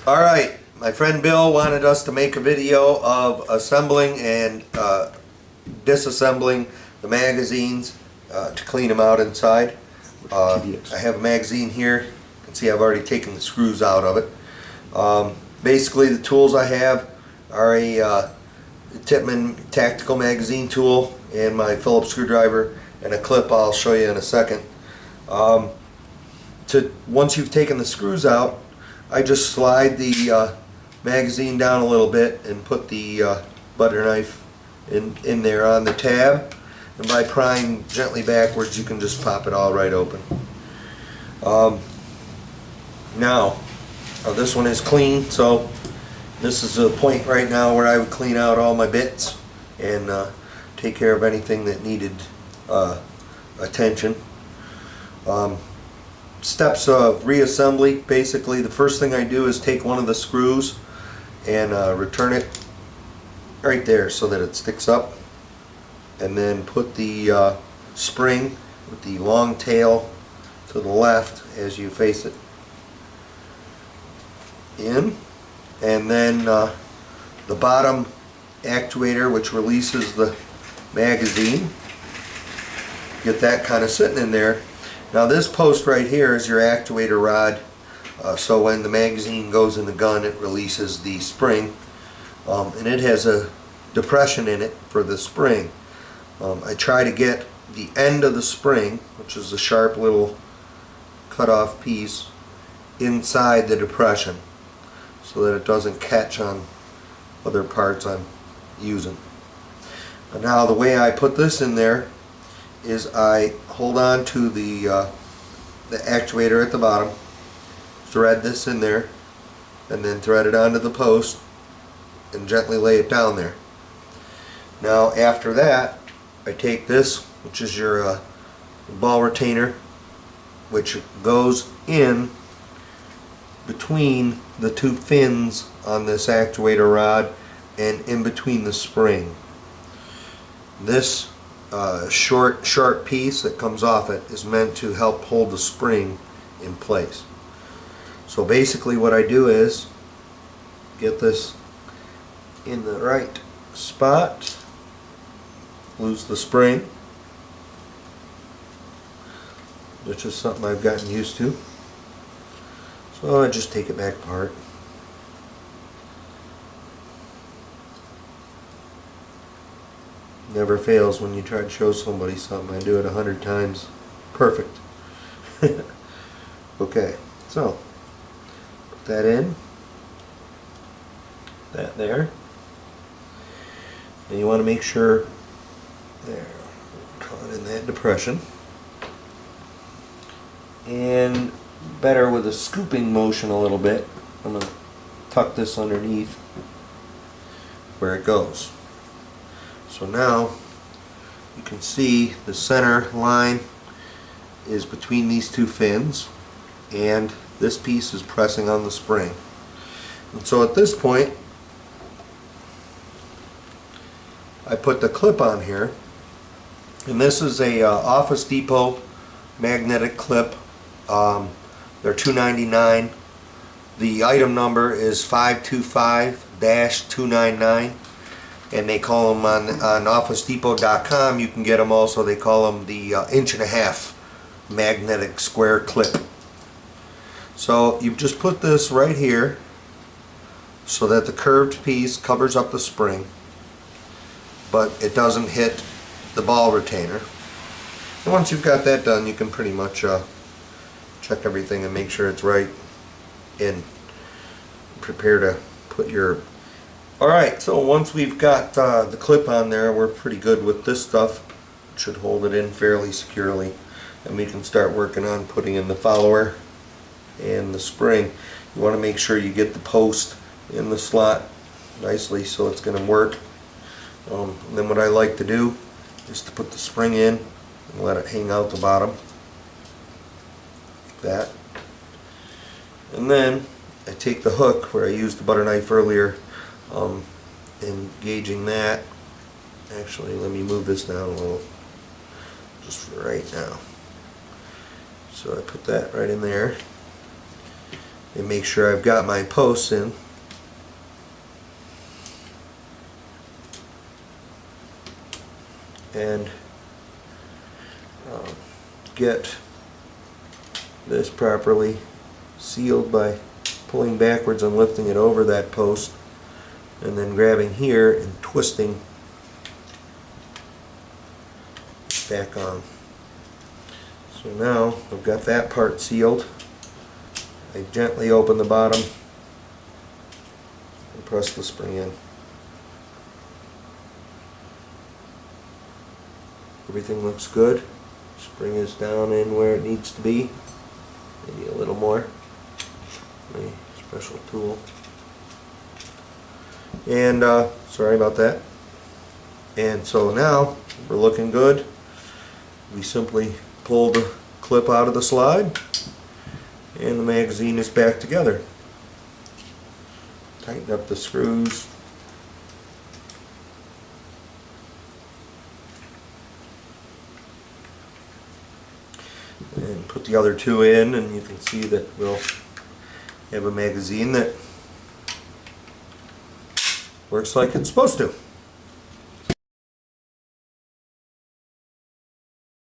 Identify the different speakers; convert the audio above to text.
Speaker 1: Alright, my friend Bill wanted us to make a video of assembling and disassembling the magazines to clean them out inside. I have a magazine here. You can see I've already taken the screws out of it. Basically the tools I have are a Tippmann tactical magazine tool and my Phillips screwdriver and a clip I'll show you in a second. Once you've taken the screws out, I just slide the magazine down a little bit and put the butter knife in there on the tab, and by prying gently backwards you can just pop it all right open. Now this one is clean, so this is a point right now where I would clean out all my bits and take care of anything that needed attention. Steps of reassembly: basically the first thing I do is take one of the screws and return it right there so that it sticks up, and then put the spring with the long tail to the left as you face it in, and then the bottom actuator which releases the magazine, get that kind of sitting in there. Now this post right here is your actuator rod, so when the magazine goes in the gun it releases the spring, and it has a depression in it for the spring. I try to get the end of the spring, which is a sharp little cut off piece, inside the depression so that it doesn't catch on other parts I'm using. And now the way I put this in there is I hold on to the actuator at the bottom, thread this in there, and then thread it onto the post and gently lay it down there. Now after that I take this, which is your ball retainer, which goes in between the two fins on this actuator rod and in between the spring. This short sharp piece that comes off it is meant to help hold the spring in place. So basically what I do is get this in the right spot, lose the spring, which is something I've gotten used to, so I just take it back apart. Never fails when you try to show somebody something. I do it 100 times. Perfect. Okay, so put that in, that there, and you want to make sure there, caught in that depression, and better with a scooping motion a little bit. I'm going to tuck this underneath where it goes. So now you can see the center line is between these two fins, and this piece is pressing on the spring. And so at this point I put the clip on here, and this is a Office Depot magnetic clip. They're $2.99. The item number is 525-299. And they call them on OfficeDepot.com. You can get them also. They call them the 1.5" magnetic square clip. So you just put this right here so that the curved piece covers up the spring, but it doesn't hit the ball retainer. And once you've got that done, you can pretty much check everything and make sure it's right and prepare to put your... Alright, so once we've got the clip on there, we're pretty good with this stuff. It should hold it in fairly securely, and we can start working on putting in the follower and the spring. You want to make sure you get the post in the slot nicely so it's going to work. And then what I like to do is to put the spring in and let it hang out the bottom, like that. And then I take the hook where I used the butter knife earlier, engaging that. Actually, let me move this down a little just for right now. So I put that right in there, and make sure I've got my posts in. And get this properly sealed by pulling backwards and lifting it over that post, and then grabbing here and twisting back on. So now I've got that part sealed. I gently open the bottom and press the spring in. Everything looks good. Spring is down in where it needs to be. Maybe a little more. My special tool. And sorry about that. And so now we're looking good. We simply pull the clip out of the slide and the magazine is back together. Tighten up the screws. And put the other two in, and you can see that we'll have a magazine that works like it's supposed to.